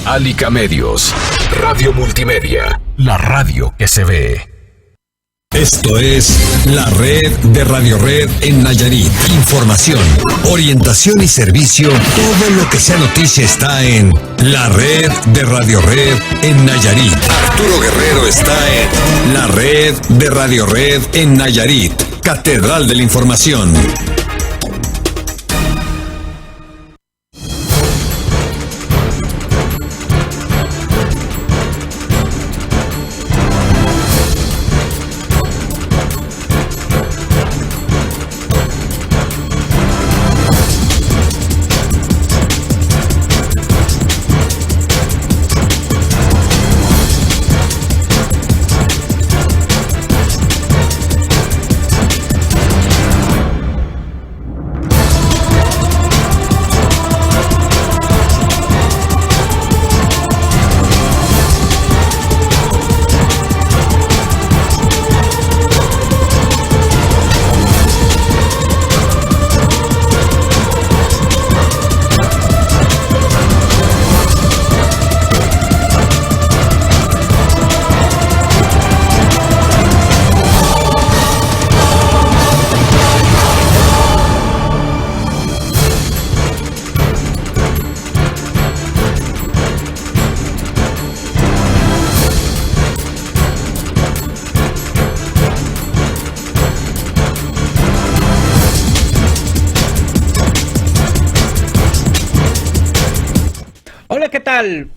Alica Medios, Radio Multimedia, la radio que se ve. Esto es la red de Radio Red en Nayarit. Información, orientación y servicio. Todo lo que sea noticia está en la red de Radio Red en Nayarit. Arturo Guerrero está en la red de Radio Red en Nayarit. Catedral de la Información.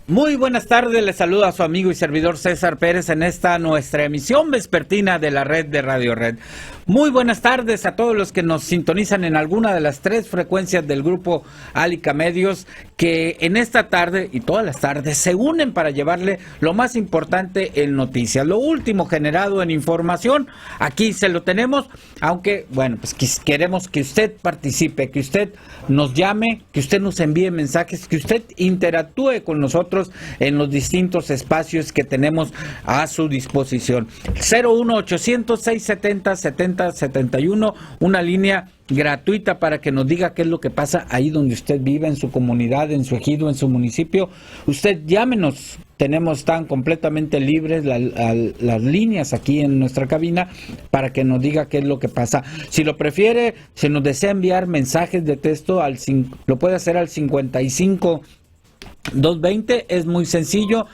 Muy buenas tardes, les saluda a su amigo y servidor César Pérez en esta nuestra emisión vespertina de la red de Radio Red. Muy buenas tardes a todos los que nos sintonizan en alguna de las 3 frecuencias del grupo Alica Medios, que en esta tarde y todas las tardes se unen para llevarle lo más importante en noticias, lo último generado en información. Aquí se lo tenemos, aunque bueno, pues queremos que usted participe, que usted nos llame, que usted nos envíe mensajes, que usted interactúe con nosotros en los distintos espacios que tenemos a su disposición. 01800-670-7071, una línea gratuita para que nos diga qué es lo que pasa ahí donde usted vive, en su comunidad, en su ejido, en su municipio. Usted llámenos, están completamente libres las líneas aquí en nuestra cabina para que nos diga qué es lo que pasa. Si lo prefiere, si nos desea enviar mensajes de texto, lo puede hacer al 55-220, es muy sencillo,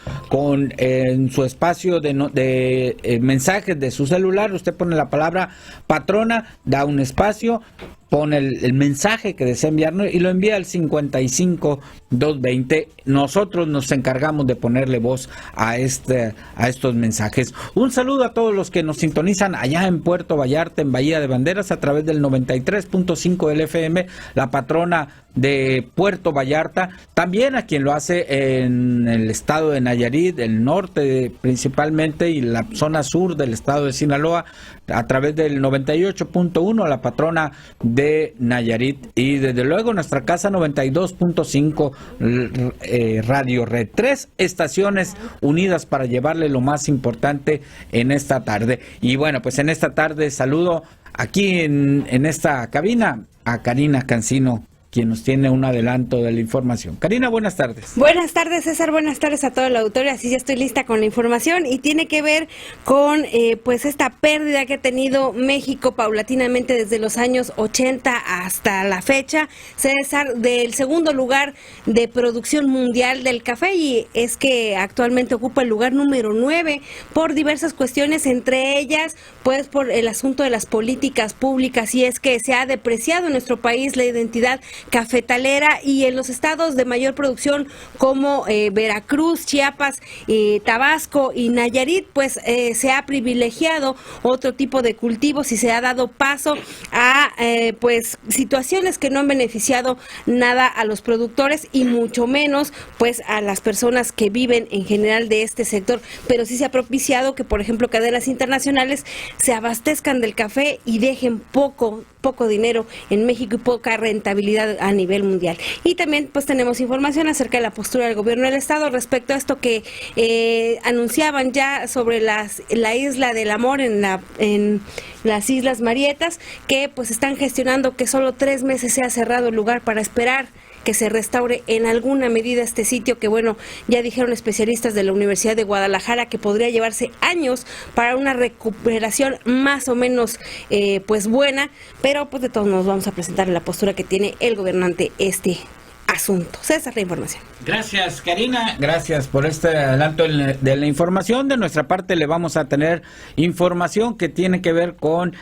en su espacio de mensajes de su celular, usted pone la palabra patrona, da un espacio, pone el mensaje que desea enviarnos y lo envía al 55-220. Nosotros nos encargamos de ponerle voz a estos mensajes. Un saludo a todos los que nos sintonizan allá en Puerto Vallarta, en Bahía de Banderas, a través del 93.5 del FM, la patrona de Puerto Vallarta, también a quien lo hace en el estado de Nayarit, el norte principalmente, y la zona sur del estado de Sinaloa, a través del 98.1, la patrona de Nayarit, y desde luego nuestra casa 92.5 Radio Red. 3 estaciones unidas para llevarle lo más importante en esta tarde. Y bueno, pues en esta tarde saludo aquí en esta cabina a Karina Cancino, quien nos tiene un adelanto de la información. Karina, buenas tardes. Buenas tardes, César, buenas tardes a todo el auditorio. Así ya estoy lista con la información y tiene que ver con pues esta pérdida que ha tenido México paulatinamente desde los años 80 hasta la fecha, César, del segundo lugar de producción mundial del café, y es que actualmente ocupa el lugar número 9 por diversas cuestiones, entre ellas pues por el asunto de las políticas públicas, y es que se ha depreciado en nuestro país la identidad cafetalera, y en los estados de mayor producción como Veracruz, Chiapas, Tabasco y Nayarit, pues se ha privilegiado otro tipo de cultivos y se ha dado paso a pues situaciones que no han beneficiado nada a los productores y mucho menos pues a las personas que viven en general de este sector, pero sí se ha propiciado que, por ejemplo, cadenas internacionales se abastezcan del café y dejen poco dinero en México y poca rentabilidad a nivel mundial. Y también pues tenemos información acerca de la postura del gobierno del estado respecto a esto que anunciaban ya sobre la isla del amor en las Islas Marietas, que pues están gestionando que solo 3 meses sea cerrado el lugar para esperar que se restaure en alguna medida este sitio que, bueno, ya dijeron especialistas de la Universidad de Guadalajara que podría llevarse años para una recuperación más o menos pues buena, pero pues de todos modos vamos a presentar la postura que tiene el gobernante asunto. César, la información. Gracias, Karina. Gracias por este adelanto de la información. De nuestra parte le vamos a tener información que tiene que ver con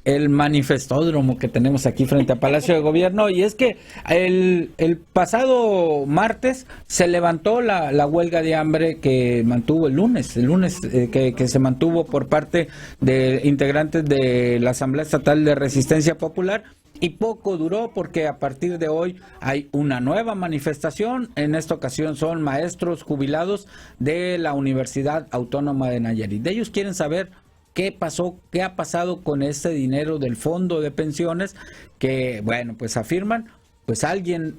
el manifestódromo que tenemos aquí frente a Palacio de Gobierno. Y es que el pasado martes se levantó la huelga de hambre que mantuvo el lunes que se mantuvo por parte de integrantes de la Asamblea Estatal de Resistencia Popular. Y poco duró porque a partir de hoy hay una nueva manifestación. En esta ocasión son maestros jubilados de la Universidad Autónoma de Nayarit. Ellos quieren saber qué pasó, qué ha pasado con ese dinero del fondo de pensiones que, bueno, pues afirman, pues alguien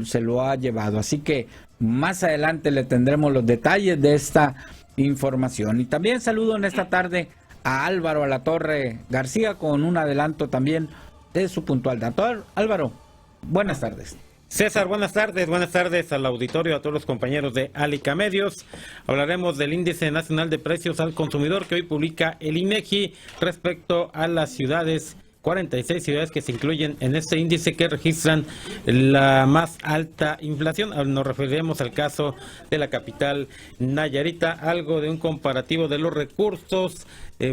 se lo ha llevado. Así que más adelante le tendremos los detalles de esta información. Y también saludo en esta tarde a Álvaro Alatorre García con un adelanto también de su puntual dato. Álvaro, buenas tardes. César, buenas tardes al auditorio, a todos los compañeros de Alica Medios. Hablaremos del Índice Nacional de Precios al Consumidor que hoy publica el INEGI respecto a las ciudades, 46 ciudades que se incluyen en este índice que registran la más alta inflación. Nos referiremos al caso de la capital Nayarita, algo de un comparativo de los recursos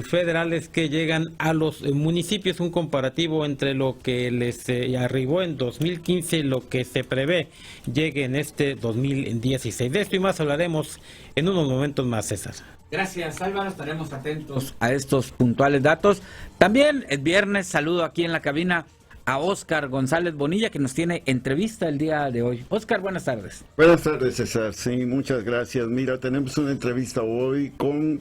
federales que llegan a los municipios, un comparativo entre lo que les arribó en 2015 y lo que se prevé llegue en este 2016. De esto y más hablaremos en unos momentos más, César. Gracias, Álvaro, estaremos atentos a estos puntuales datos. También el viernes saludo aquí en la cabina a Óscar González Bonilla, que nos tiene entrevista el día de hoy. Óscar, buenas tardes. Buenas tardes, César. Sí, muchas gracias. Mira, tenemos una entrevista hoy con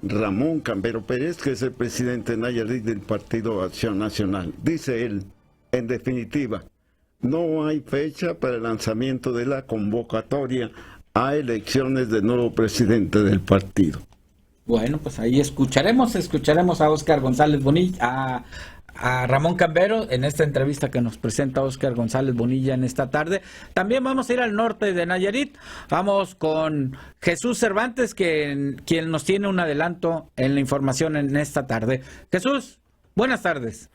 Ramón Cambero Pérez, que es el presidente de Nayarit del Partido Acción Nacional. Dice él, en definitiva, no hay fecha para el lanzamiento de la convocatoria a elecciones de nuevo presidente del partido. Bueno, pues ahí escucharemos a Óscar González Bonilla, a Ramón Cambero en esta entrevista que nos presenta Óscar González Bonilla en esta tarde. También vamos a ir al norte de Nayarit. Vamos con Jesús Cervantes, quien nos tiene un adelanto en la información en esta tarde. Jesús, buenas tardes.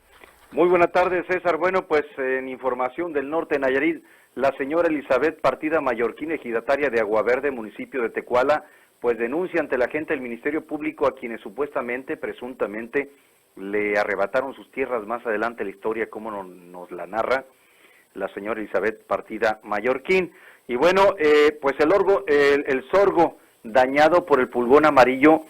Muy buenas tardes, César. Bueno, pues en información del norte de Nayarit, la señora Elizabeth Partida Mallorquín, ejidataria de Agua Verde, municipio de Tecuala, pues denuncia ante la gente del Ministerio Público a quienes supuestamente, presuntamente, le arrebataron sus tierras. Más adelante la historia, como nos la narra la señora Elizabeth Partida Mallorquín. Y bueno, pues el sorgo dañado por el pulgón amarillo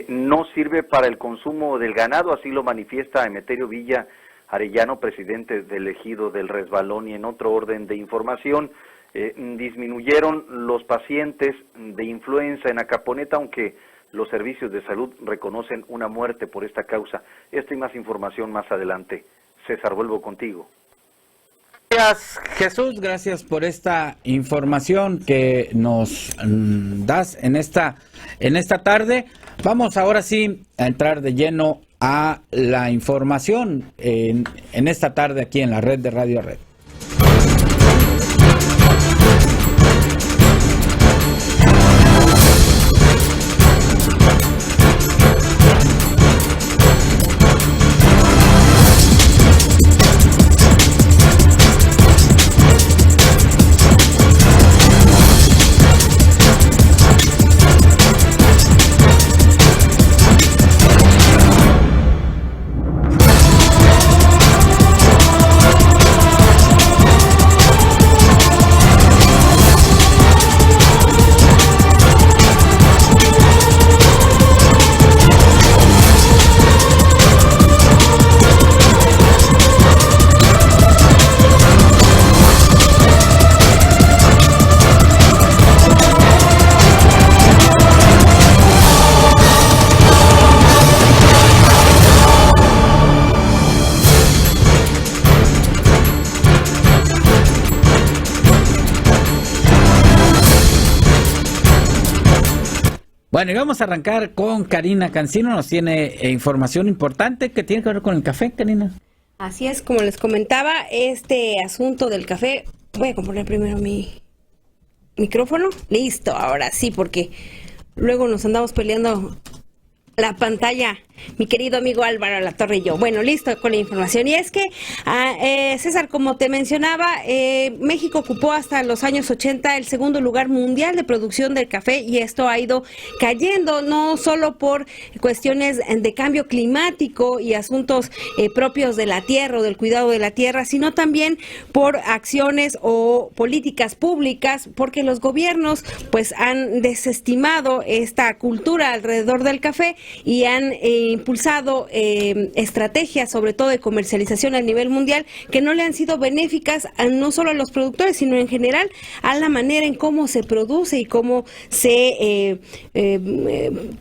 no sirve para el consumo del ganado, así lo manifiesta Emeterio Villa Arellano, presidente del ejido del Resbalón. Y en otro orden de información, disminuyeron los pacientes de influenza en Acaponeta, aunque los servicios de salud reconocen una muerte por esta causa. Esta y más información más adelante. César, vuelvo contigo. Gracias, Jesús, gracias por esta información que nos das en esta tarde. Vamos ahora sí a entrar de lleno a la información en esta tarde aquí en la red de Radio Red. Bueno, y vamos a arrancar con Karina Cancino, nos tiene información importante que tiene que ver con el café, Karina. Así es, como les comentaba, este asunto del café, voy a componer primero mi micrófono. Listo, ahora sí, porque luego nos andamos peleando la pantalla, mi querido amigo Álvaro Latorre y yo. Bueno, listo con la información. Y es que, César, como te mencionaba, México ocupó hasta los años 80 el segundo lugar mundial de producción del café, y esto ha ido cayendo, no solo por cuestiones de cambio climático y asuntos propios de la tierra o del cuidado de la tierra, sino también por acciones o políticas públicas, porque los gobiernos pues han desestimado esta cultura alrededor del café y han impulsado estrategias, sobre todo de comercialización a nivel mundial, que no le han sido benéficas no solo a los productores, sino en general a la manera en cómo se produce y cómo se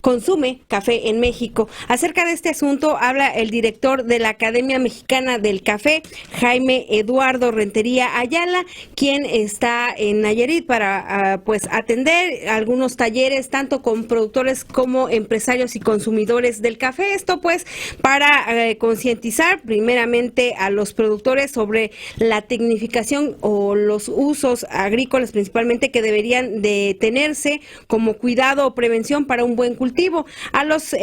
consume café en México. Acerca de este asunto habla el director de la Academia Mexicana del Café, Jaime Eduardo Rentería Ayala, quien está en Nayarit para pues atender algunos talleres tanto con productores como empresarios y consumidores del café. Esto pues para concientizar primeramente a los productores sobre la tecnificación o los usos agrícolas principalmente que deberían de tenerse como cuidado o prevención para un buen cultivo. A los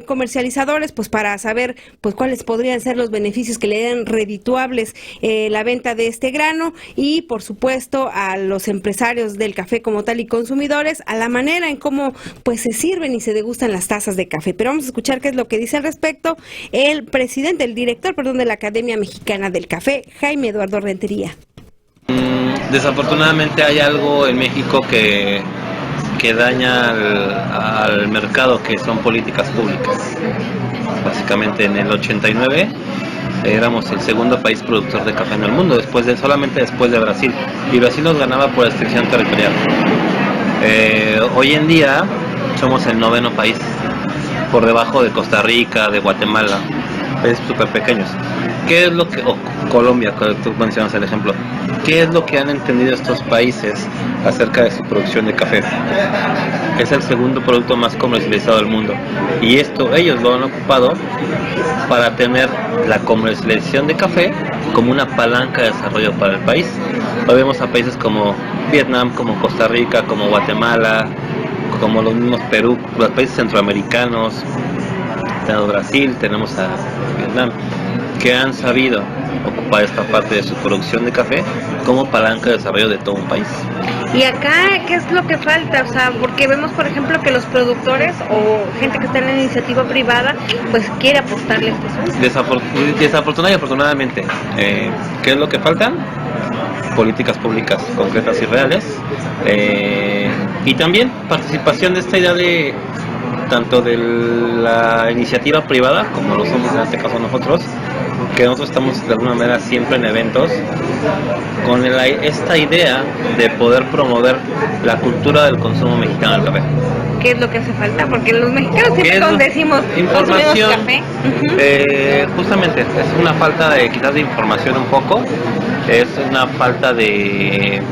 comercializadores pues para saber pues cuáles podrían ser los beneficios que le den redituables la venta de este grano, y por supuesto a los empresarios del café como tal y consumidores a la manera en cómo pues se sirven y se degustan las tazas de café. Pero vamos a escuchar qué es lo que dice al respecto el director de la Academia Mexicana del Café, Jaime Eduardo Rentería. Desafortunadamente hay algo en México que daña al mercado, que son políticas públicas. Básicamente en el 89 éramos el segundo país productor de café en el mundo, solamente después de Brasil, y Brasil nos ganaba por extensión territorial. Hoy en día somos el 9º país, por debajo de Costa Rica, de Guatemala, países súper pequeños. ¿Qué es lo que, Colombia, que tú mencionas el ejemplo, qué es lo que han entendido estos países acerca de su producción de café? Es el segundo producto más comercializado del mundo, y esto ellos lo han ocupado para tener la comercialización de café como una palanca de desarrollo para el país. Lo vemos a países como Vietnam, como Costa Rica, como Guatemala, como los mismos Perú, los países centroamericanos, tenemos Brasil, tenemos a Vietnam, que han sabido ocupar esta parte de su producción de café como palanca de desarrollo de todo un país. Y acá, ¿qué es lo que falta? O sea, porque vemos, por ejemplo, que los productores o gente que está en la iniciativa privada, pues quiere apostarle a este asunto. Desafortunadamente y afortunadamente, ¿qué es lo que faltan? Políticas públicas concretas y reales, y también participación de esta idea de tanto de la iniciativa privada como lo somos en este caso nosotros, que nosotros estamos de alguna manera siempre en eventos con esta idea de poder promover la cultura del consumo mexicano del café. ¿Qué es lo que hace falta? Porque los mexicanos siempre decimos información, café. Justamente es una falta de quizás de información un poco, es una falta de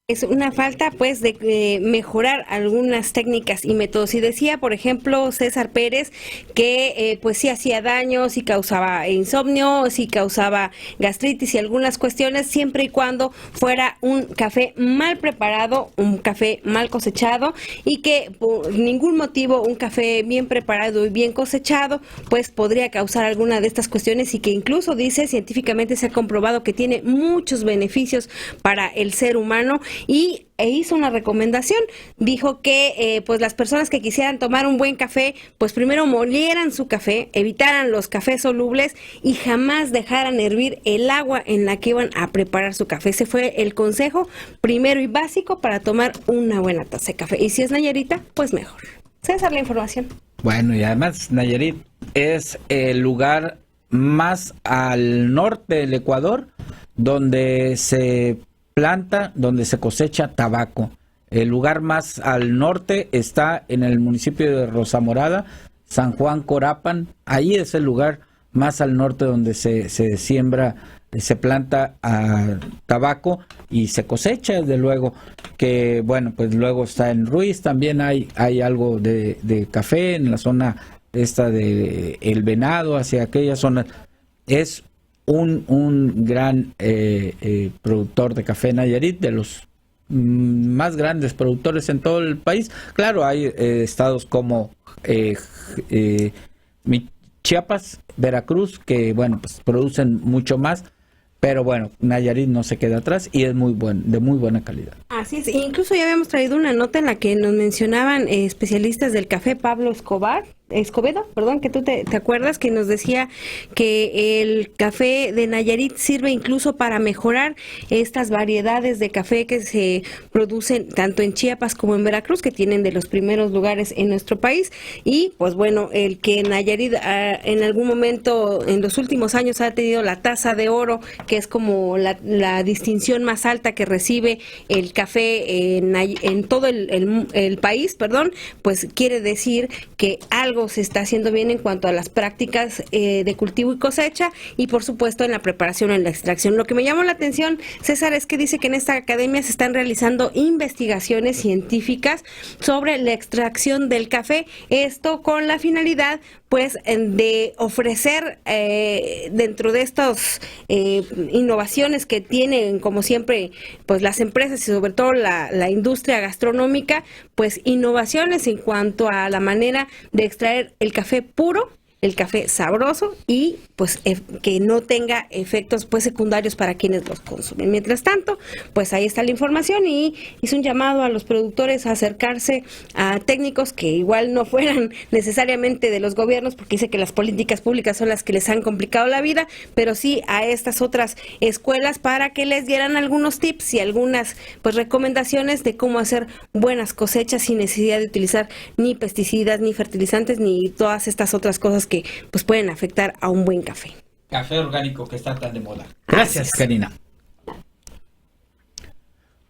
Es una falta, pues, de mejorar algunas técnicas y métodos. Y decía, por ejemplo, César Pérez, que pues sí hacía daño, sí causaba insomnio, sí causaba gastritis y algunas cuestiones, siempre y cuando fuera un café mal preparado, un café mal cosechado, y que por ningún motivo un café bien preparado y bien cosechado, pues podría causar alguna de estas cuestiones, y que incluso, dice, científicamente se ha comprobado que tiene muchos beneficios para el ser humano. E hizo una recomendación, dijo que pues las personas que quisieran tomar un buen café, pues primero molieran su café, evitaran los cafés solubles y jamás dejaran hervir el agua en la que iban a preparar su café. Ese fue el consejo primero y básico para tomar una buena taza de café. Y si es Nayarita, pues mejor. César, la información. Bueno, y además Nayarit es el lugar más al norte del Ecuador donde se planta, donde se cosecha tabaco. El lugar más al norte está en el municipio de Rosamorada, San Juan Corapan. Ahí es el lugar más al norte donde se siembra, se planta tabaco y se cosecha, desde luego. Que bueno, pues luego está en Ruiz, también hay algo de café en la zona de El Venado, hacia aquellas zonas. Es un gran productor de café Nayarit, de los más grandes productores en todo el país. Claro, hay estados como Chiapas, Veracruz, que bueno, pues producen mucho más, pero bueno, Nayarit no se queda atrás y es de muy buena calidad. Así es, incluso ya habíamos traído una nota en la que nos mencionaban especialistas del café, Pablo Escobedo, que tú te acuerdas, que nos decía que el café de Nayarit sirve incluso para mejorar estas variedades de café que se producen tanto en Chiapas como en Veracruz, que tienen de los primeros lugares en nuestro país. Y pues bueno, el que Nayarit en algún momento en los últimos años ha tenido la taza de oro, que es como la distinción más alta que recibe el café en todo el país, pues quiere decir que algo se está haciendo bien en cuanto a las prácticas de cultivo y cosecha, y por supuesto en la preparación, en la extracción. Lo que me llamó la atención, César, es que dice que en esta academia se están realizando investigaciones científicas sobre la extracción del café, esto con la finalidad pues de ofrecer dentro de estas innovaciones que tienen, como siempre, pues las empresas y sobre todo la industria gastronómica, pues innovaciones en cuanto a la manera de extraer el café puro, el café sabroso y pues que no tenga efectos pues secundarios para quienes los consumen. Mientras tanto, pues ahí está la información, y hizo un llamado a los productores a acercarse a técnicos que igual no fueran necesariamente de los gobiernos, porque dice que las políticas públicas son las que les han complicado la vida, pero sí a estas otras escuelas para que les dieran algunos tips y algunas pues recomendaciones de cómo hacer buenas cosechas sin necesidad de utilizar ni pesticidas, ni fertilizantes, ni todas estas otras cosas que pues pueden afectar a un buen café. Café orgánico que está tan de moda. Gracias, Karina.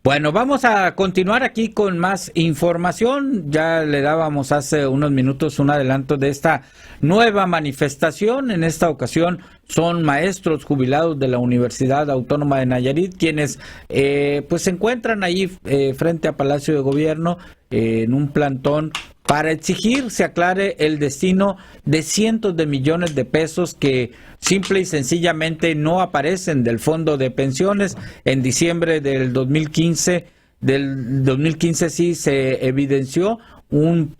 Bueno, vamos a continuar aquí con más información. Ya le dábamos hace unos minutos un adelanto de esta nueva manifestación. En esta ocasión son maestros jubilados de la Universidad Autónoma de Nayarit quienes pues se encuentran ahí frente a Palacio de Gobierno en un plantón para exigir se aclare el destino de cientos de millones de pesos que simple y sencillamente no aparecen del Fondo de Pensiones. En diciembre del 2015 sí se evidenció un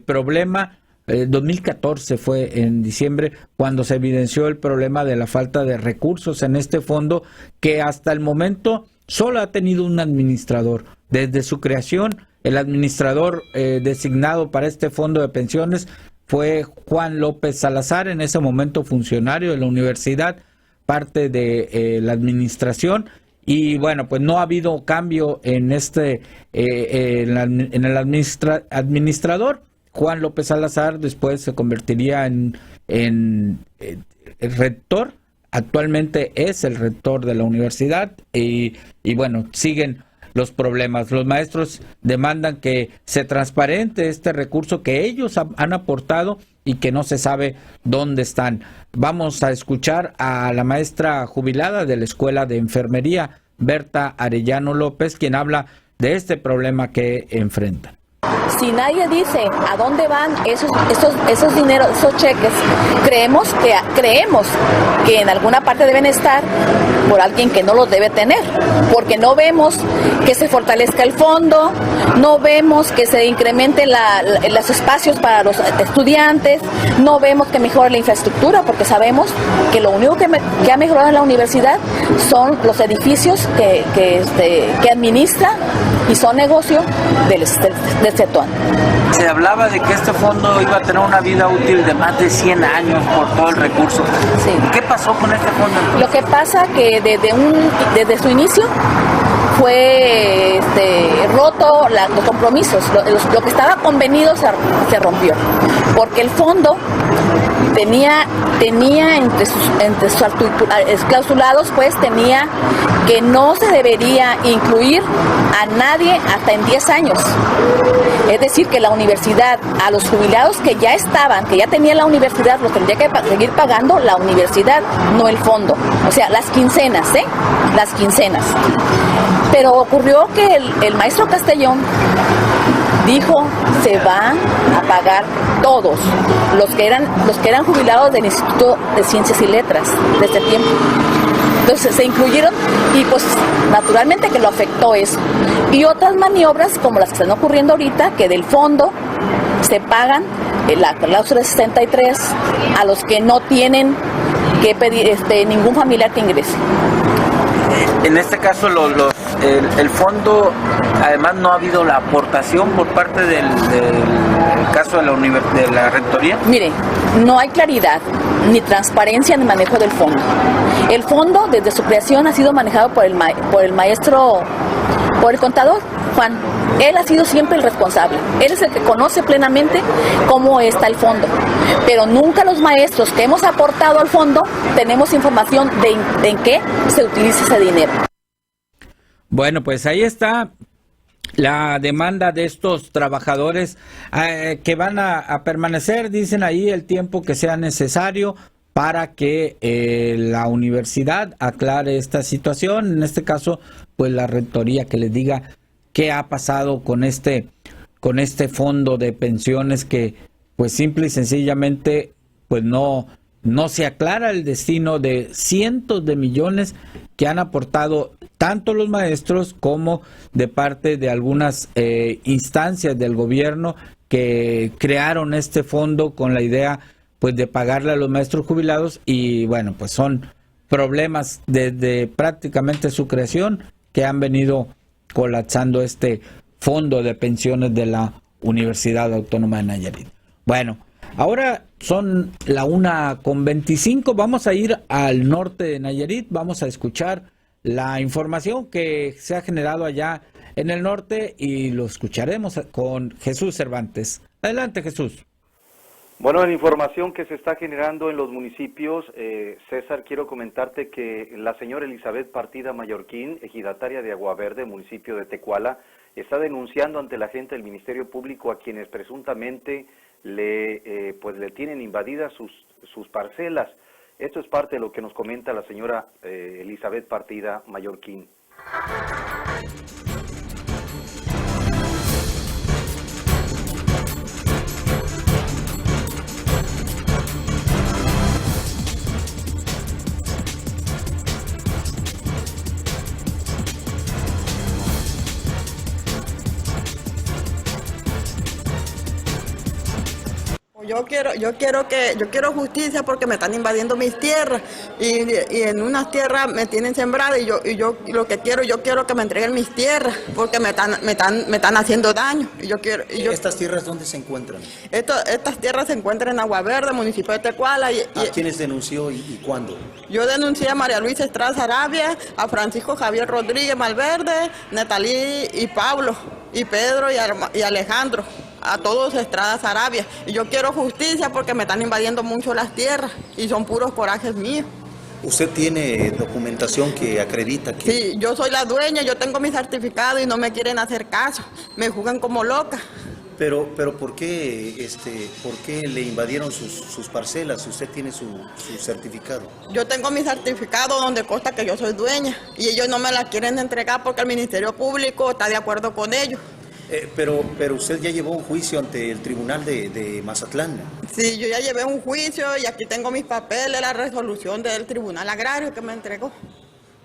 problema. 2014 fue en diciembre cuando se evidenció el problema de la falta de recursos en este fondo, que hasta el momento solo ha tenido un administrador. Desde su creación, el administrador designado para este fondo de pensiones fue Juan López Salazar, en ese momento funcionario de la universidad, parte de la administración. Y bueno, pues no ha habido cambio en en el administrador. Juan López Salazar después se convertiría en el rector. Actualmente es el rector de la universidad y bueno, siguen los problemas. Los maestros demandan que se transparente este recurso que ellos han aportado y que no se sabe dónde están. Vamos a escuchar a la maestra jubilada de la Escuela de Enfermería, Berta Arellano López, quien habla de este problema que enfrentan. Si nadie dice a dónde van esos dineros, esos cheques, creemos que en alguna parte deben estar por alguien que no los debe tener, porque no vemos que se fortalezca el fondo, no vemos que se incrementen los espacios para los estudiantes, no vemos que mejore la infraestructura, porque sabemos que lo único que ha mejorado en la universidad son los edificios que administra y son negocio del CETUAN. Se hablaba de que este fondo iba a tener una vida útil de más de 100 años por todo el recurso. Sí. ¿Qué pasó con este fondo entonces? Lo que pasa que desde su inicio fue roto los compromisos. Lo que estaba convenido se rompió, porque el fondo tenía entre sus clausulados, pues tenía que no se debería incluir a nadie hasta en 10 años. Es decir, que la universidad, a los jubilados que ya tenían la universidad, los tendría que seguir pagando la universidad, no el fondo. O sea, las quincenas. Pero ocurrió que el maestro Castellón dijo, se van a pagar todos los que eran jubilados del Instituto de Ciencias y Letras de ese tiempo. Entonces se incluyeron y pues naturalmente que lo afectó eso. Y otras maniobras como las que están ocurriendo ahorita, que del fondo se pagan la cláusula 63 a los que no tienen que pedir ningún familiar que ingrese. En este caso el fondo, además no ha habido la aportación por parte del caso de la rectoría. Mire, no hay claridad, ni transparencia en el manejo del fondo. El fondo desde su creación ha sido manejado por el maestro, por el contador Juan. Él ha sido siempre el responsable. Él es el que conoce plenamente cómo está el fondo. Pero nunca los maestros que hemos aportado al fondo tenemos información de en qué se utiliza ese dinero. Bueno, pues ahí está la demanda de estos trabajadores que van a permanecer, dicen ahí, el tiempo que sea necesario para que la universidad aclare esta situación. En este caso, pues la rectoría que les diga qué ha pasado con este fondo de pensiones que pues simple y sencillamente pues no se aclara el destino de cientos de millones que han aportado tanto los maestros como de parte de algunas instancias del gobierno que crearon este fondo con la idea pues de pagarle a los maestros jubilados. Y bueno, pues son problemas desde prácticamente su creación que han venido colapsando este fondo de pensiones de la Universidad Autónoma de Nayarit. Bueno, ahora son la 1:25, vamos a ir al norte de Nayarit, vamos a escuchar la información que se ha generado allá en el norte y lo escucharemos con Jesús Cervantes. Adelante, Jesús. Bueno, en la información que se está generando en los municipios, César, quiero comentarte que la señora Elizabeth Partida Mallorquín, ejidataria de Aguaverde, municipio de Tecuala, está denunciando ante la gente del Ministerio Público a quienes presuntamente le tienen invadidas sus parcelas. Esto es parte de lo que nos comenta la señora Elizabeth Partida Mallorquín. Yo quiero justicia porque me están invadiendo mis tierras y en unas tierras me tienen sembrada y yo quiero que me entreguen mis tierras porque me están haciendo daño. ¿Estas tierras dónde se encuentran? Estas tierras se encuentran en Aguaverde, municipio de Tecuala. ¿A quiénes denunció y cuándo? Yo denuncié a María Luisa Estrada Sarabia, a Francisco Javier Rodríguez Malverde, Natalí y Pablo, y Pedro y Alejandro. A todos Estrada Sarabia. Y yo quiero justicia porque me están invadiendo mucho las tierras y son puros corajes míos. ¿Usted tiene documentación que acredita que...? Sí, yo soy la dueña, yo tengo mi certificado y no me quieren hacer caso. Me juzgan como loca. Pero ¿por qué le invadieron sus parcelas? ¿Usted tiene su certificado? Yo tengo mi certificado donde consta que yo soy dueña y ellos no me la quieren entregar porque el Ministerio Público está de acuerdo con ellos. Pero usted ya llevó un juicio ante el tribunal de Mazatlán. Sí, yo ya llevé un juicio y aquí tengo mis papeles, la resolución del tribunal agrario que me entregó.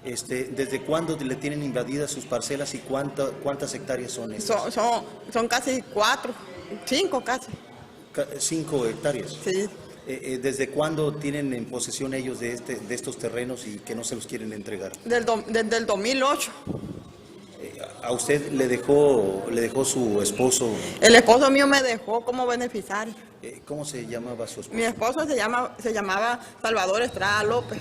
¿Desde cuándo le tienen invadidas sus parcelas y cuántas hectáreas son estas? Son casi 5 casi. 5 hectáreas. Sí. ¿Desde cuándo tienen en posesión ellos de estos terrenos y que no se los quieren entregar? Desde el 2008. ¿A usted le dejó su esposo? El esposo mío me dejó como beneficiario. ¿Cómo se llamaba su esposo? Mi esposo se llamaba Salvador Estrada López.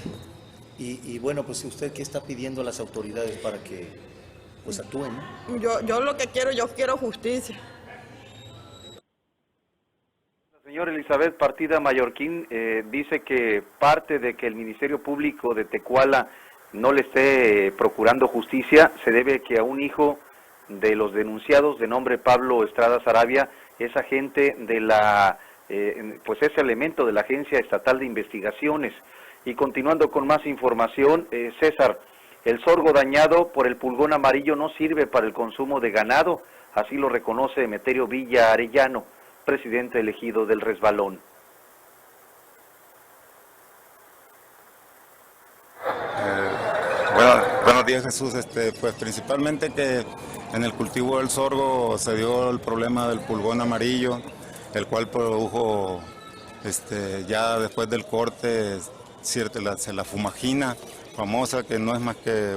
Y bueno, pues ¿usted qué está pidiendo a las autoridades para que pues actúen, ¿no? Yo lo que yo quiero justicia. La señora Elizabeth Partida Mallorquín dice que parte de que el Ministerio Público de Tecuala no le esté procurando justicia se debe que a un hijo de los denunciados de nombre Pablo Estrada Sarabia es agente de pues es elemento de la Agencia Estatal de Investigaciones. Y continuando con más información, César, el sorgo dañado por el pulgón amarillo no sirve para el consumo de ganado, así lo reconoce Emeterio Villa Arellano, presidente elegido del Resbalón. Buenos días, Jesús. Pues principalmente que en el cultivo del sorgo se dio el problema del pulgón amarillo, el cual produjo ya después del corte la fumagina famosa, que no es más que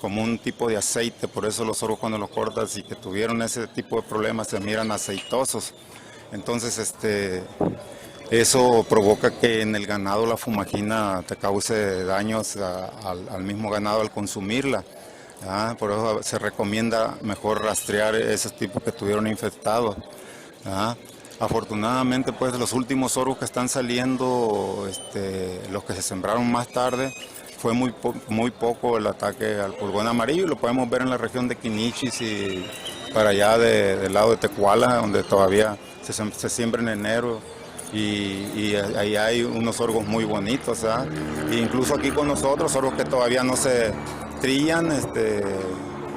como un tipo de aceite. Por eso los sorgos, cuando los cortas y que tuvieron ese tipo de problemas, se miran aceitosos. Entonces eso provoca que en el ganado la fumagina te cause daños al mismo ganado al consumirla. Por eso se recomienda mejor rastrear esos tipos que estuvieron infectados. Afortunadamente, pues los últimos sorgos que están saliendo, los que se sembraron más tarde, fue muy poco el ataque al pulgón amarillo, y lo podemos ver en la región de Quinichis y para allá del lado de Tecuala, donde todavía se siembra en enero. Y ahí hay unos sorgos muy bonitos, e incluso aquí con nosotros, sorgos que todavía no se trillan,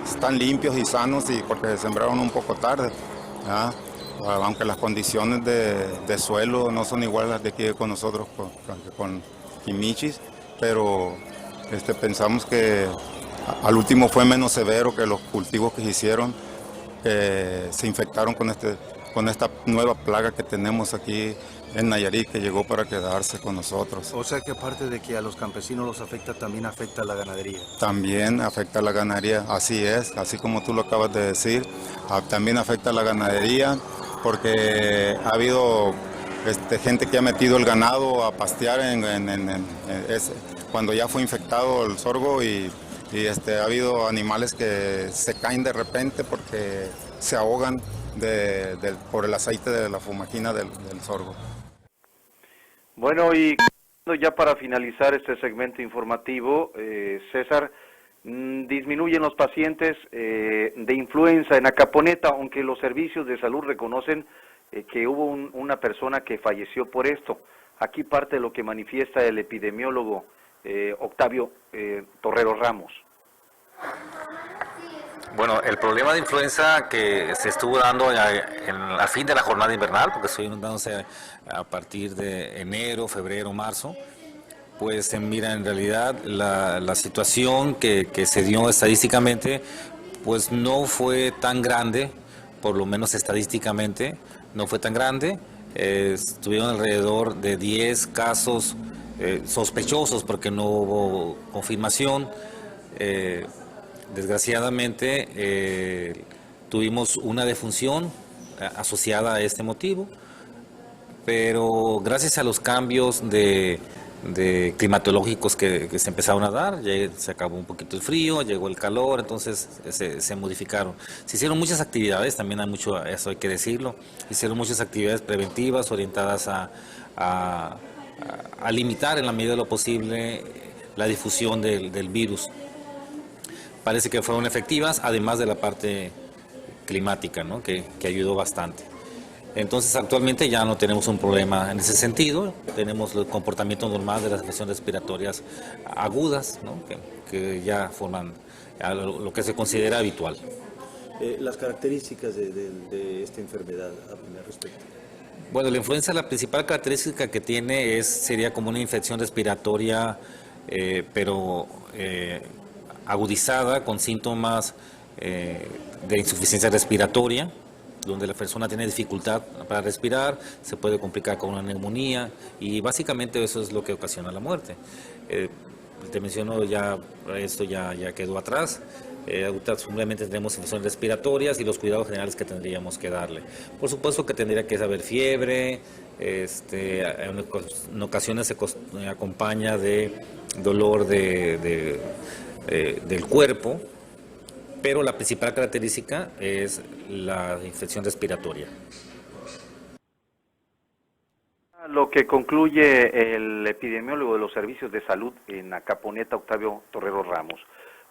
están limpios y sanos, y porque se sembraron un poco tarde, aunque las condiciones de suelo no son iguales a las de aquí con nosotros, con Quimichis, pero pensamos que al último fue menos severo que los cultivos que se hicieron, que se infectaron con esta nueva plaga que tenemos aquí en Nayarit, que llegó para quedarse con nosotros. O sea que aparte de que a los campesinos los afecta, también afecta a la ganadería. También afecta a la ganadería, así es, así como tú lo acabas de decir, también afecta a la ganadería, porque ha habido gente que ha metido el ganado a pastear cuando ya fue infectado el sorgo, y ha habido animales que se caen de repente porque se ahogan por el aceite de la fumagina del sorgo. Bueno, y ya para finalizar este segmento informativo, César, disminuyen los pacientes de influenza en Acaponeta, aunque los servicios de salud reconocen que hubo una persona que falleció por esto. Aquí parte de lo que manifiesta el epidemiólogo Octavio Torrero Ramos. Bueno, el problema de influenza que se estuvo dando al fin de la jornada invernal, porque estuvieron dándose a partir de enero, febrero, marzo, pues mira, en realidad la situación que se dio estadísticamente, pues no fue tan grande, por lo menos estadísticamente, no fue tan grande. Estuvieron alrededor de 10 casos sospechosos, porque no hubo confirmación. Desgraciadamente tuvimos una defunción asociada a este motivo, pero gracias a los cambios de climatológicos que se empezaron a dar, ya se acabó un poquito el frío, llegó el calor, entonces se modificaron. Se hicieron muchas actividades, también hay mucho, eso hay que decirlo, hicieron muchas actividades preventivas orientadas a limitar en la medida de lo posible la difusión del virus. Parece que fueron efectivas, además de la parte climática, ¿no? que ayudó bastante. Entonces, actualmente ya no tenemos un problema en ese sentido, tenemos el comportamiento normal de las infecciones respiratorias agudas, ¿no? que ya forman lo que se considera habitual. Las características de esta enfermedad al respecto. Bueno, la influenza, la principal característica que tiene sería como una infección respiratoria, pero agudizada, con síntomas de insuficiencia respiratoria, donde la persona tiene dificultad para respirar, se puede complicar con una neumonía, y básicamente eso es lo que ocasiona la muerte. Te menciono, esto ya quedó atrás. Simplemente tenemos infecciones respiratorias y los cuidados generales que tendríamos que darle. Por supuesto que tendría que haber fiebre, en ocasiones se acompaña de dolor del cuerpo, pero la principal característica es la infección respiratoria. Lo que concluye el epidemiólogo de los servicios de salud en Acaponeta, Octavio Torrero Ramos,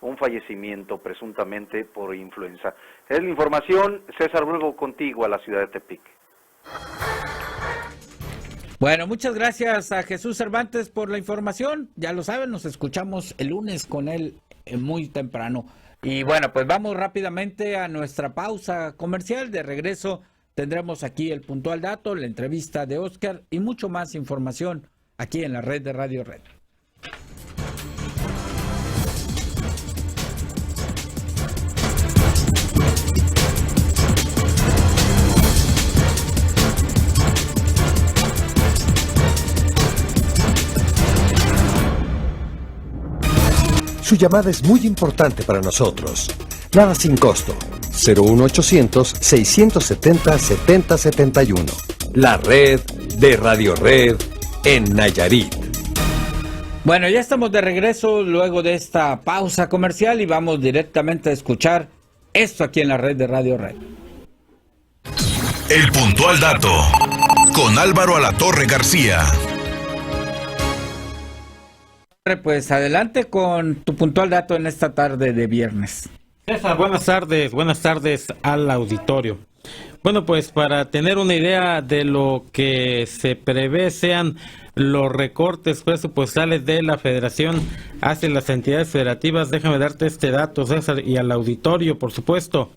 un fallecimiento presuntamente por influenza. Es la información. César, vuelvo contigo a la ciudad de Tepic. Bueno, muchas gracias a Jesús Cervantes por la información. Ya lo saben, nos escuchamos el lunes con él muy temprano. Y bueno, pues vamos rápidamente a nuestra pausa comercial. De regreso tendremos aquí el puntual dato, la entrevista de Oscar y mucho más información aquí en la red de Radio Red. Su llamada es muy importante para nosotros. Nada sin costo. 01800-670-7071. La red de Radio Red en Nayarit. Bueno, ya estamos de regreso luego de esta pausa comercial y vamos directamente a escuchar esto aquí en la red de Radio Red. El puntual dato con Álvaro Alatorre García. Pues adelante con tu puntual dato en esta tarde de viernes. César, buenas tardes al auditorio. Bueno, pues para tener una idea de lo que se prevé sean los recortes presupuestales de la Federación hacia las entidades federativas, déjame darte este dato, César, y al auditorio, por supuesto.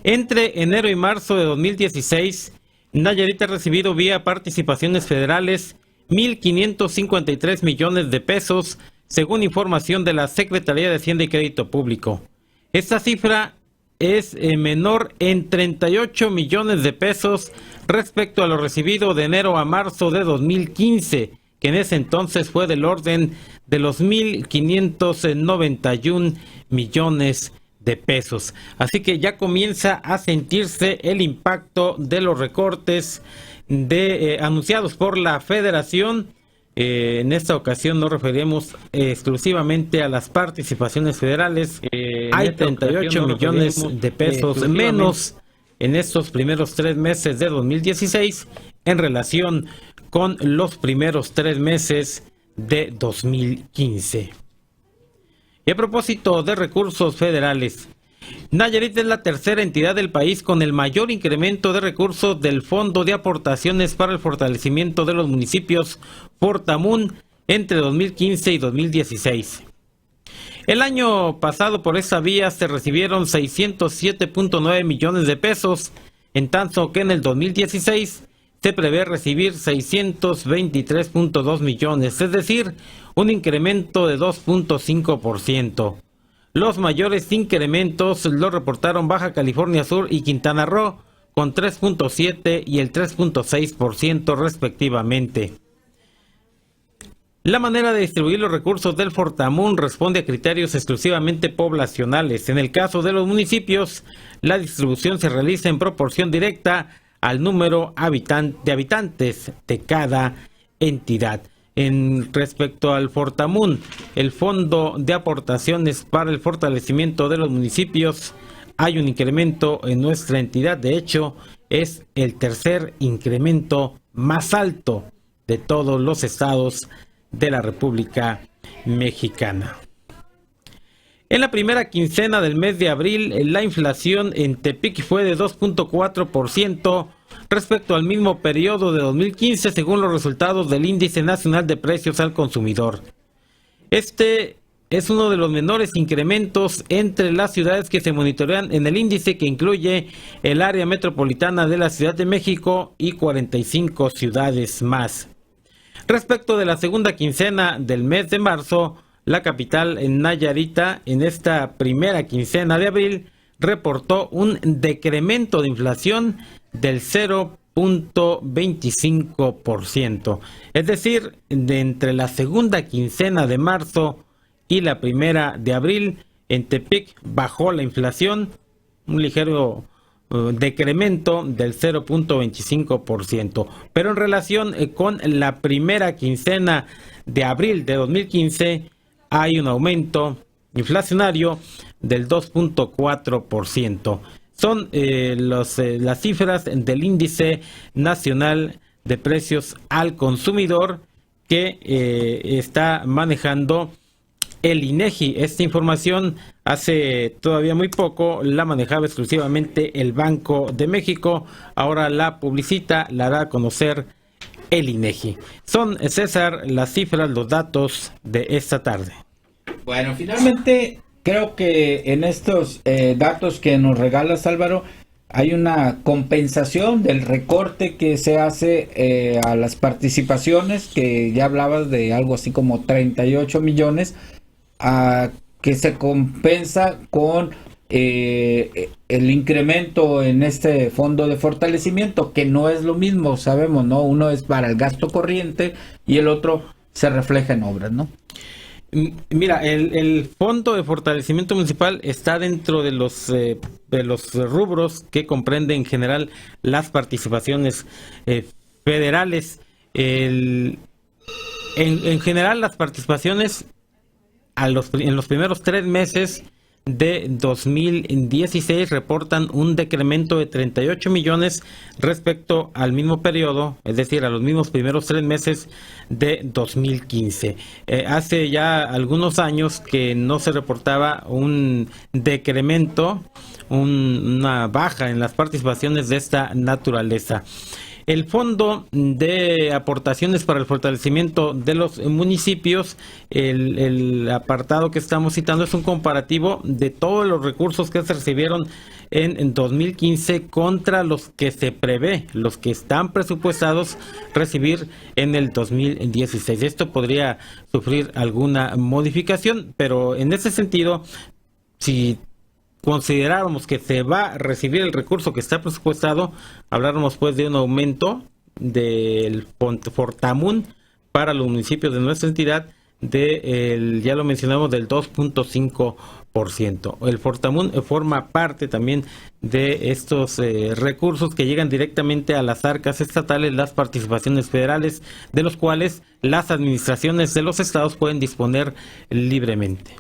Entre enero y marzo de 2016, Nayarit ha recibido vía participaciones federales 1.553 millones de pesos, según información de la Secretaría de Hacienda y Crédito Público. Esta cifra es menor en 38 millones de pesos respecto a lo recibido de enero a marzo de 2015, que en ese entonces fue del orden de los 1.591 millones de pesos. Así que ya comienza a sentirse el impacto de los recortes anunciados por la Federación. En esta ocasión nos referimos exclusivamente a las participaciones federales. Hay 38 millones de pesos menos en estos primeros 3 meses de 2016 en relación con los primeros 3 meses de 2015. Y a propósito de recursos federales, Nayarit es la tercera entidad del país con el mayor incremento de recursos del Fondo de Aportaciones para el Fortalecimiento de los Municipios Fortamun entre 2015 y 2016. El año pasado por esa vía se recibieron 607.9 millones de pesos, en tanto que en el 2016 se prevé recibir 623.2 millones, es decir, un incremento de 2.5%. Los mayores incrementos los reportaron Baja California Sur y Quintana Roo, con 3.7 y el 3.6% respectivamente. La manera de distribuir los recursos del Fortamun responde a criterios exclusivamente poblacionales. En el caso de los municipios, la distribución se realiza en proporción directa al número de habitantes de cada entidad. Respecto al Fortamun, el Fondo de Aportaciones para el Fortalecimiento de los Municipios, hay un incremento en nuestra entidad. De hecho, es el tercer incremento más alto de todos los estados de la República Mexicana. En la primera quincena del mes de abril, la inflación en Tepic fue de 2.4% respecto al mismo periodo de 2015, según los resultados del Índice Nacional de Precios al Consumidor. Este es uno de los menores incrementos entre las ciudades que se monitorean en el índice, que incluye el área metropolitana de la Ciudad de México y 45 ciudades más. Respecto de la segunda quincena del mes de marzo, la capital Nayarita en esta primera quincena de abril reportó un decremento de inflación del 0.25%. Es decir, de entre la segunda quincena de marzo y la primera de abril, en Tepic bajó la inflación, un ligero decremento del 0.25%. Pero en relación con la primera quincena de abril de 2015, hay un aumento inflacionario del 2.4%. Son las cifras del Índice Nacional de Precios al Consumidor que está manejando el INEGI. Esta información hace todavía muy poco la manejaba exclusivamente el Banco de México. Ahora la publicita, la da a conocer el INEGI. Son, César, las cifras, los datos de esta tarde. Bueno, finalmente creo que en estos datos que nos regalas, Álvaro, hay una compensación del recorte que se hace a las participaciones, que ya hablabas de algo así como 38 millones, que se compensa con el incremento en este fondo de fortalecimiento, que no es lo mismo, sabemos, ¿no? Uno es para el gasto corriente y el otro se refleja en obras, ¿no? Mira, el fondo de fortalecimiento municipal está dentro de los rubros que comprende en general las participaciones federales. En general, las participaciones en los primeros 3 meses de 2016 reportan un decremento de 38 millones respecto al mismo periodo, es decir, a los mismos primeros 3 meses de 2015. Hace ya algunos años que no se reportaba un decremento, una baja en las participaciones de esta naturaleza. El Fondo de Aportaciones para el Fortalecimiento de los Municipios, el apartado que estamos citando es un comparativo de todos los recursos que se recibieron en 2015 contra los que se prevé, los que están presupuestados recibir en el 2016. Esto podría sufrir alguna modificación, pero en ese sentido, si consideráramos que se va a recibir el recurso que está presupuestado, habláramos pues de un aumento del Fortamun para los municipios de nuestra entidad ya lo mencionamos, del 2.5%. El Fortamun forma parte también de estos recursos que llegan directamente a las arcas estatales, las participaciones federales, de los cuales las administraciones de los estados pueden disponer libremente.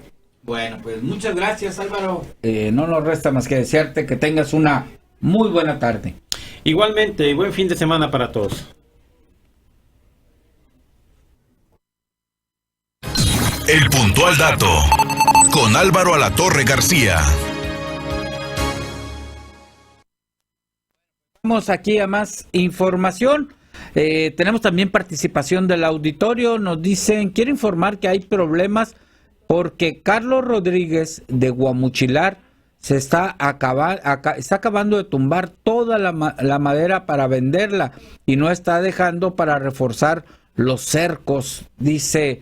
Bueno, pues muchas gracias, Álvaro. No nos resta más que desearte que tengas una muy buena tarde. Igualmente, y buen fin de semana para todos. El puntual dato con Álvaro Alatorre García. Vamos aquí a más información. Tenemos también participación del auditorio. Nos dicen, quiero informar que hay problemas porque Carlos Rodríguez de Guamuchilar se está acabando de tumbar toda la madera para venderla y no está dejando para reforzar los cercos, dice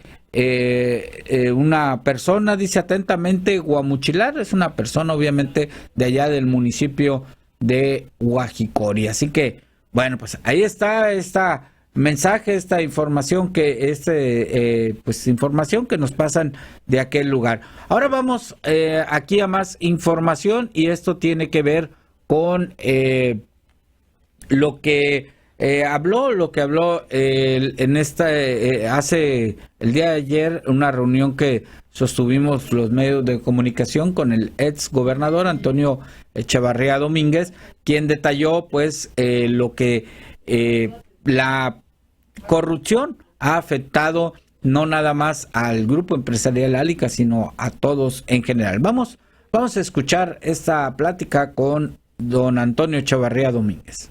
una persona, dice atentamente Guamuchilar, es una persona obviamente de allá del municipio de Guajicori. Así que, bueno, pues ahí está esta mensaje, esta información información que nos pasan de aquel lugar. Ahora vamos aquí a más información, y esto tiene que ver con lo que habló en hace el día de ayer, una reunión que sostuvimos los medios de comunicación con el ex gobernador Antonio Echevarría Domínguez, quien detalló pues lo que la corrupción ha afectado no nada más al grupo empresarial Alica, sino a todos en general. Vamos a escuchar esta plática con don Antonio Echevarría Domínguez.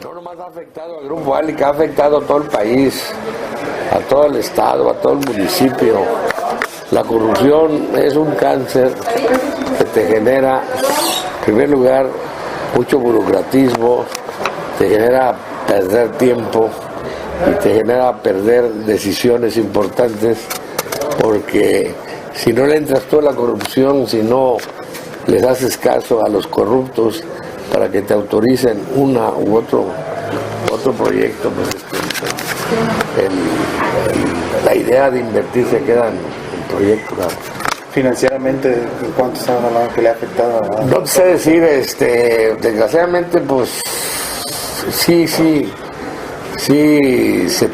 No nomás ha afectado al grupo Alica, ha afectado a todo el país, a todo el estado, a todo el municipio. La corrupción es un cáncer que te genera, en primer lugar, mucho burocratismo, te genera perder tiempo y te genera perder decisiones importantes, porque si no le entras tú a la corrupción, si no les haces caso a los corruptos para que te autoricen una u otro proyecto, pues la idea de invertir se queda en proyectos. Financieramente, ¿en cuánto están hablando que le ha afectado? No sé decir, desgraciadamente, pues sí se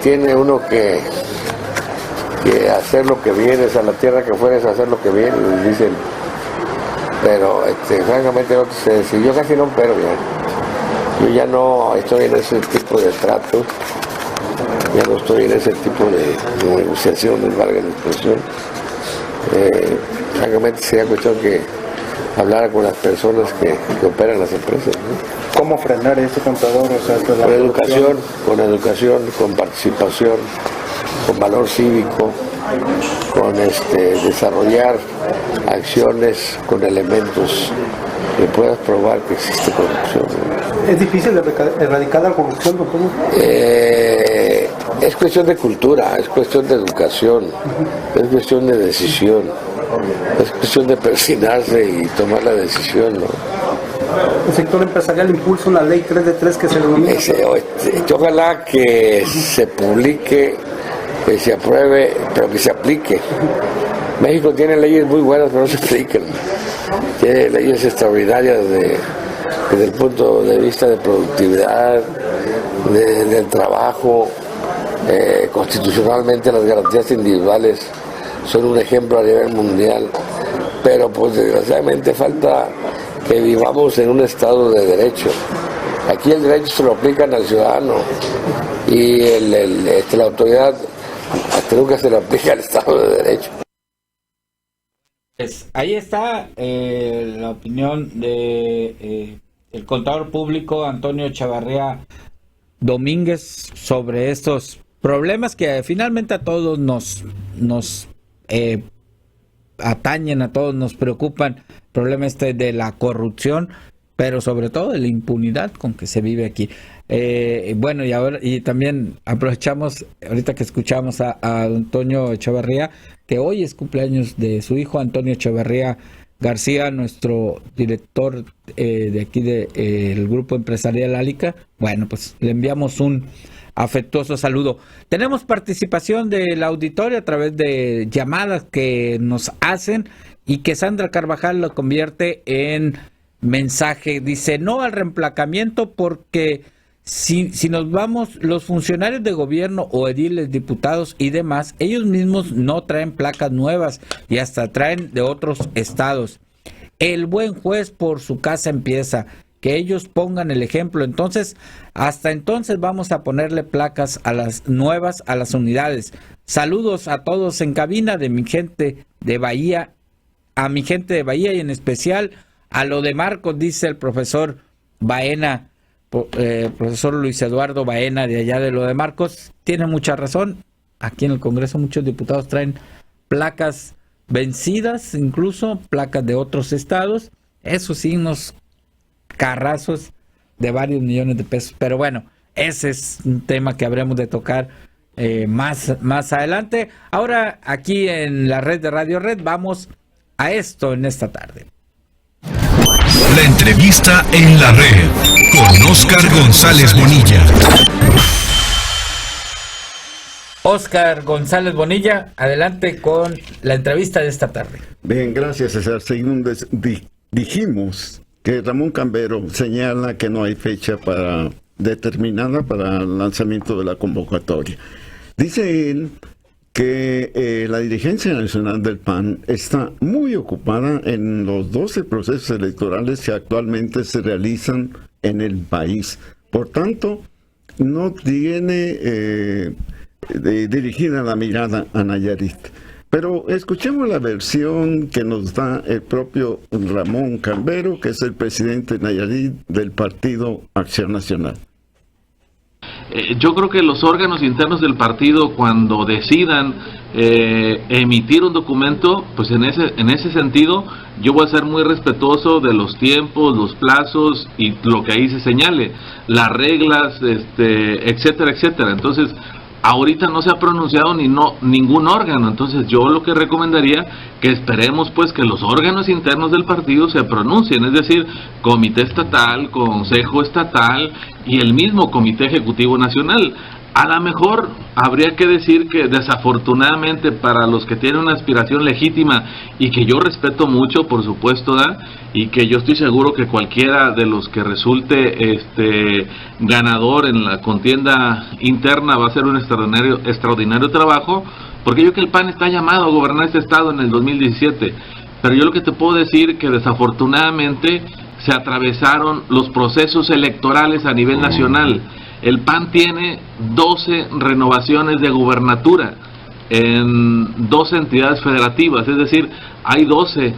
tiene uno que hacer lo que vienes, a la tierra que fueres a hacer lo que vienes, dicen. Pero francamente no sé decir, yo casi no opero ya. Yo ya no estoy en ese tipo de tratos, ya no estoy en ese tipo de negociaciones, valga la expresión. Francamente sería cuestión que hablara con las personas que operan las empresas, ¿no? ¿Cómo frenar ese contador? O sea, con educación, con participación, con valor cívico, con desarrollar acciones con elementos que puedas probar que existe corrupción. ¿Es difícil erradicar la corrupción, doctor? Es cuestión de cultura, es cuestión de educación, es cuestión de decisión, es cuestión de persignarse y tomar la decisión, ¿no? El sector empresarial impulsa una ley 3 de 3 que se denomina. Ojalá que se publique, que se apruebe, pero que se aplique. México tiene leyes muy buenas, pero no se aplican. Tiene leyes extraordinarias desde el punto de vista de productividad, del trabajo. Constitucionalmente las garantías individuales son un ejemplo a nivel mundial, pero pues desgraciadamente falta que vivamos en un estado de derecho. Aquí el derecho se lo aplican al ciudadano y la autoridad hasta nunca se lo aplica al estado de derecho. Pues ahí está la opinión de el contador público Antonio Echevarría Domínguez sobre estos problemas que finalmente a todos nos atañen, a todos nos preocupan. El problema de la corrupción, pero sobre todo de la impunidad con que se vive aquí. Bueno, y también aprovechamos, ahorita que escuchamos a Antonio Echevarría, que hoy es cumpleaños de su hijo Antonio Echevarría García, nuestro director de aquí del Grupo Empresarial Alica. Bueno, pues le enviamos un afectuoso saludo. Tenemos participación del auditorio a través de llamadas que nos hacen y que Sandra Carvajal lo convierte en mensaje. Dice: no al reemplacamiento, porque si nos vamos, los funcionarios de gobierno o ediles, diputados y demás, ellos mismos no traen placas nuevas y hasta traen de otros estados. El buen juez por su casa empieza. Que ellos pongan el ejemplo. Entonces, hasta entonces vamos a ponerle placas a las nuevas, a las unidades. Saludos a todos en cabina, de mi gente de Bahía, a mi gente de Bahía y en especial a lo de Marcos, dice el profesor Baena, profesor Luis Eduardo Baena de allá de lo de Marcos. Tiene mucha razón. Aquí en el Congreso muchos diputados traen placas vencidas, incluso placas de otros estados. Eso sí, unos carrazos de varios millones de pesos. Pero bueno, ese es un tema que habremos de tocar más adelante. Ahora, aquí en la red de Radio Red, vamos a esto en esta tarde. La entrevista en la red con Óscar González Bonilla. Óscar González Bonilla, adelante con la entrevista de esta tarde. Bien, gracias, César. Según dijimos que Ramón Cambero señala que no hay fecha determinada para el lanzamiento de la convocatoria. Dice él que la dirigencia nacional del PAN está muy ocupada en los 12 procesos electorales que actualmente se realizan en el país. Por tanto, no tiene dirigida la mirada a Nayarit. Pero escuchemos la versión que nos da el propio Ramón Cambero, que es el presidente de Nayarit del Partido Acción Nacional. Yo creo que los órganos internos del partido, cuando decidan emitir un documento, pues en ese sentido yo voy a ser muy respetuoso de los tiempos, los plazos y lo que ahí se señale, las reglas, etcétera, etcétera. Entonces, ahorita no se ha pronunciado ningún órgano, entonces yo lo que recomendaría que esperemos pues que los órganos internos del partido se pronuncien, es decir, comité estatal, consejo estatal y el mismo comité ejecutivo nacional. A lo mejor habría que decir que desafortunadamente para los que tienen una aspiración legítima y que yo respeto mucho, por supuesto, y que yo estoy seguro que cualquiera de los que resulte ganador en la contienda interna va a hacer un extraordinario trabajo, porque yo creo que el PAN está llamado a gobernar este estado en el 2017, pero yo lo que te puedo decir que desafortunadamente se atravesaron los procesos electorales a nivel nacional. El PAN tiene 12 renovaciones de gubernatura en 12 entidades federativas, es decir, hay 12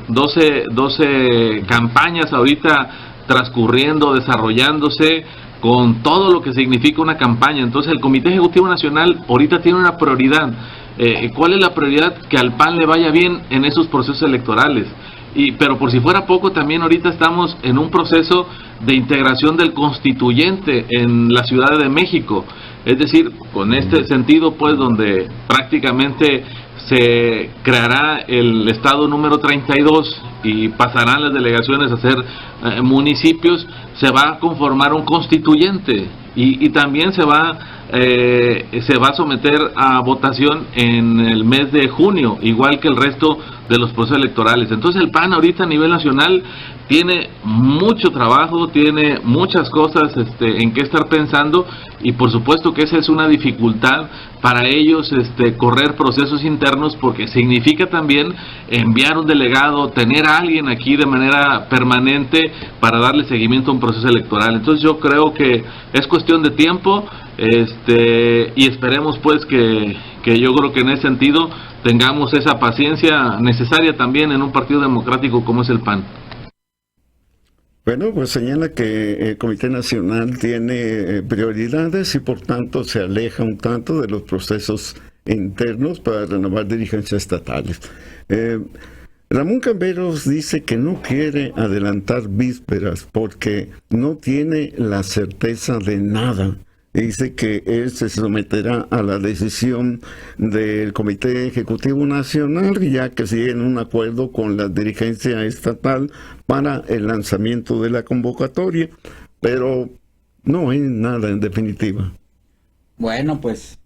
campañas ahorita transcurriendo, desarrollándose, con todo lo que significa una campaña. Entonces el Comité Ejecutivo Nacional ahorita tiene una prioridad. ¿Cuál es la prioridad? Que al PAN le vaya bien en esos procesos electorales. Pero por si fuera poco, también ahorita estamos en un proceso de integración del constituyente en la Ciudad de México. Es decir, con este sentido, pues, donde prácticamente se creará el estado número 32 y pasarán las delegaciones a ser municipios, se va a conformar un constituyente y también se va a someter a votación en el mes de junio, igual que el resto de los procesos electorales. Entonces el PAN ahorita a nivel nacional tiene mucho trabajo, tiene muchas cosas en qué estar pensando, y por supuesto que esa es una dificultad para ellos, correr procesos internos, porque significa también enviar un delegado, tener a alguien aquí de manera permanente para darle seguimiento a un proceso electoral. Entonces yo creo que es cuestión de tiempo, y esperemos pues que yo creo que en ese sentido tengamos esa paciencia necesaria también en un partido democrático como es el PAN. Bueno, pues señala que el Comité Nacional tiene prioridades y por tanto se aleja un tanto de los procesos internos para renovar dirigencias estatales. Ramón Camberos dice que no quiere adelantar vísperas porque no tiene la certeza de nada. Dice que él se someterá a la decisión del Comité Ejecutivo Nacional, ya que sigue en un acuerdo con la dirigencia estatal para el lanzamiento de la convocatoria, pero no hay nada en definitiva. Bueno, pues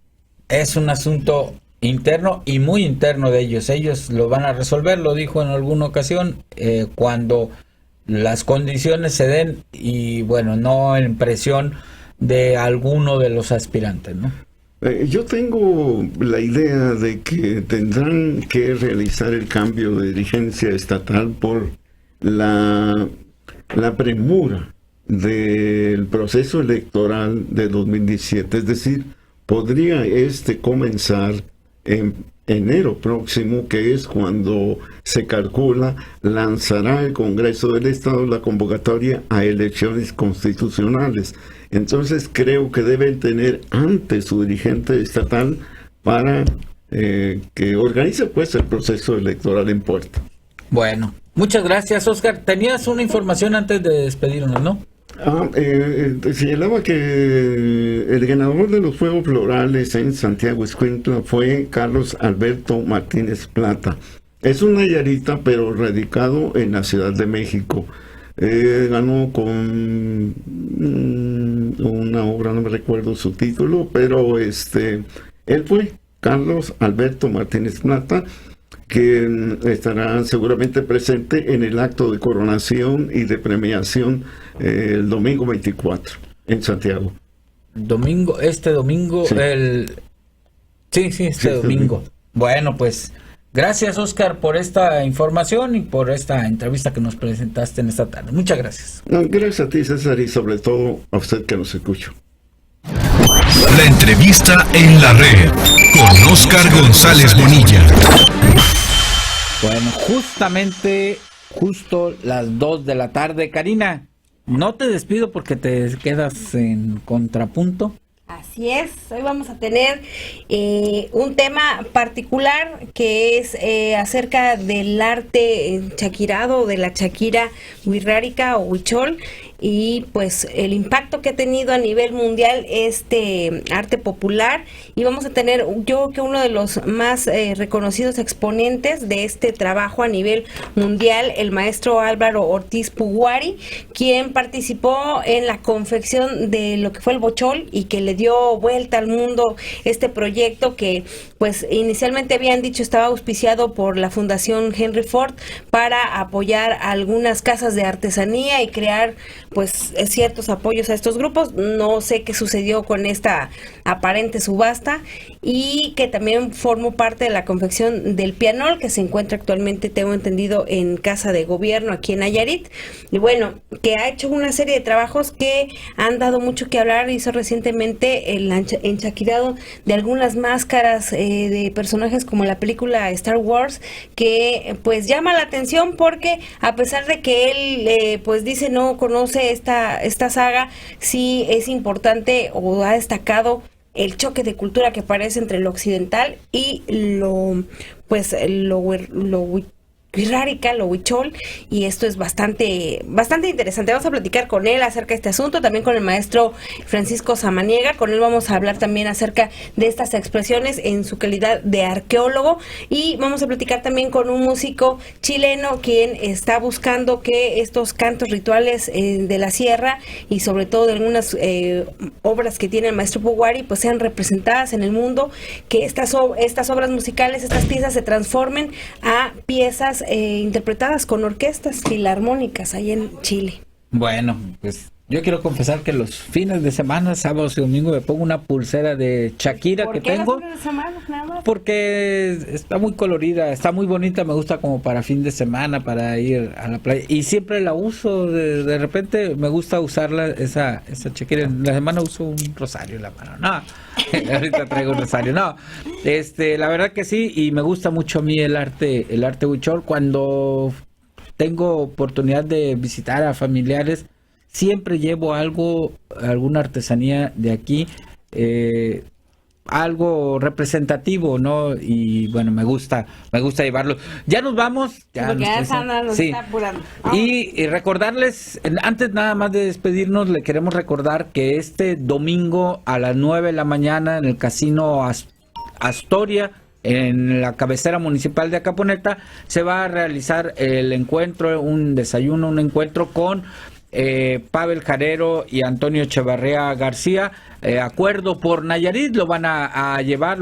es un asunto interno y muy interno de ellos. Ellos lo van a resolver, lo dijo en alguna ocasión, cuando las condiciones se den y bueno, no en presión de alguno de los aspirantes, ¿no? Yo tengo la idea de que tendrán que realizar el cambio de dirigencia estatal por la premura del proceso electoral de 2017. Es decir, podría comenzar en enero próximo, que es cuando se calcula lanzará el Congreso del Estado la convocatoria a elecciones constitucionales. Entonces creo que deben tener antes su dirigente estatal para que organice pues el proceso electoral en puerta. Bueno, muchas gracias, Oscar. Tenías una información antes de despedirnos, ¿no? Señalaba que el ganador de los Juegos Florales en Santiago Escuintla fue Carlos Alberto Martínez Plata. Es un nayarita, pero radicado en la Ciudad de México. Ganó con una obra, no me recuerdo su título, pero él fue Carlos Alberto Martínez Plata, que estará seguramente presente en el acto de coronación y de premiación el domingo 24 en Santiago. Este domingo, sí. Este domingo. Bueno, pues gracias, Oscar, por esta información y por esta entrevista que nos presentaste en esta tarde. Muchas gracias. Gracias a ti, César, y sobre todo a usted que nos escucha. La entrevista en la red con Oscar González Bonilla. Bueno, justo las 2 de la tarde. Karina, no te despido porque te quedas en contrapunto. Así es, hoy vamos a tener un tema particular que es acerca del arte chaquirado, de la chaquira wixárika o huichol, y pues el impacto que ha tenido a nivel mundial este arte popular. Y vamos a tener, yo creo que uno de los más reconocidos exponentes de este trabajo a nivel mundial, el maestro Álvaro Ortiz Puguari, quien participó en la confección de lo que fue el bochol y que le dio vuelta al mundo este proyecto que pues inicialmente habían dicho estaba auspiciado por la Fundación Henry Ford para apoyar a algunas casas de artesanía y crear pues ciertos apoyos a estos grupos. No sé qué sucedió con esta aparente subasta, y que también formó parte de la confección del pianol que se encuentra actualmente, tengo entendido, en Casa de Gobierno aquí en Nayarit. Y bueno, que ha hecho una serie de trabajos que han dado mucho que hablar. Hizo recientemente el enchaquirado de algunas máscaras de personajes como la película Star Wars, que pues llama la atención porque a pesar de que él pues dice no conoce conoce esta saga, sí es importante o ha destacado el choque de cultura que aparece entre lo occidental y lo wixárika, lo huichol, y esto es bastante interesante. Vamos a platicar con él acerca de este asunto, también con el maestro Francisco Samaniega. Con él vamos a hablar también acerca de estas expresiones en su calidad de arqueólogo, y vamos a platicar también con un músico chileno quien está buscando que estos cantos rituales de la sierra y sobre todo de algunas obras que tiene el maestro Puguari pues sean representadas en el mundo, que estas obras musicales, estas piezas se transformen a piezas interpretadas con orquestas filarmónicas ahí en Chile. Bueno, pues yo quiero confesar que los fines de semana, sábados y domingos, me pongo una pulsera de Shakira que tengo. ¿Por qué los fines de semana, nada más? Porque está muy colorida, está muy bonita, me gusta como para fin de semana, para ir a la playa. Y siempre la uso, de repente me gusta usarla, esa Shakira. En la semana uso un rosario en la mano. No, ahorita traigo un rosario. No, la verdad que sí, y me gusta mucho a mí el arte huichol. Cuando tengo oportunidad de visitar a familiares, siempre llevo alguna artesanía de aquí, algo representativo, ¿no? Y bueno, me gusta llevarlo. Ya nos vamos. Porque ya Sandra nos está apurando. Y recordarles, antes nada más de despedirnos, le queremos recordar que este domingo a las 9 de la mañana en el Casino Astoria, en la cabecera municipal de Acaponeta, se va a realizar el encuentro, un desayuno, un encuentro con Pavel Jarero y Antonio Echevarría García. Acuerdo por Nayarit, lo van a llevar,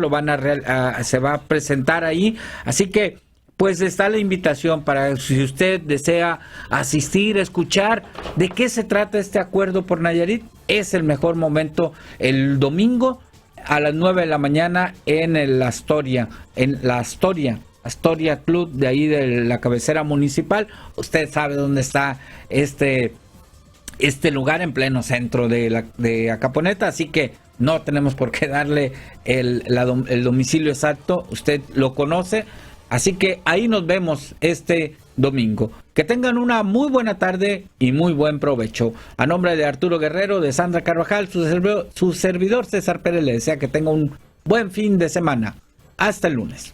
se va a presentar ahí, así que pues está la invitación para si usted desea asistir, escuchar de qué se trata este Acuerdo por Nayarit. Es el mejor momento el domingo a las 9 de la mañana en la Astoria Club de ahí de la cabecera municipal. Usted sabe dónde está este lugar, en pleno centro de Acaponeta, así que no tenemos por qué darle el domicilio exacto, usted lo conoce, así que ahí nos vemos este domingo. Que tengan una muy buena tarde y muy buen provecho. A nombre de Arturo Guerrero, de Sandra Carvajal, su servidor César Pérez le desea que tenga un buen fin de semana. Hasta el lunes.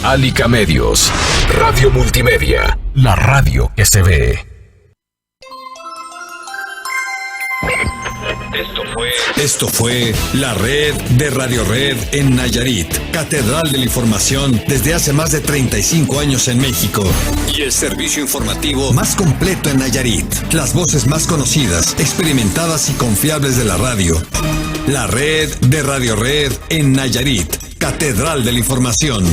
Alica Medios, Radio Multimedia, la radio que se ve. Esto fue la red de Radio Red en Nayarit, catedral de la información desde hace más de 35 años en México y el servicio informativo más completo en Nayarit. Las voces más conocidas, experimentadas y confiables de la radio. La red de Radio Red en Nayarit, catedral de la información.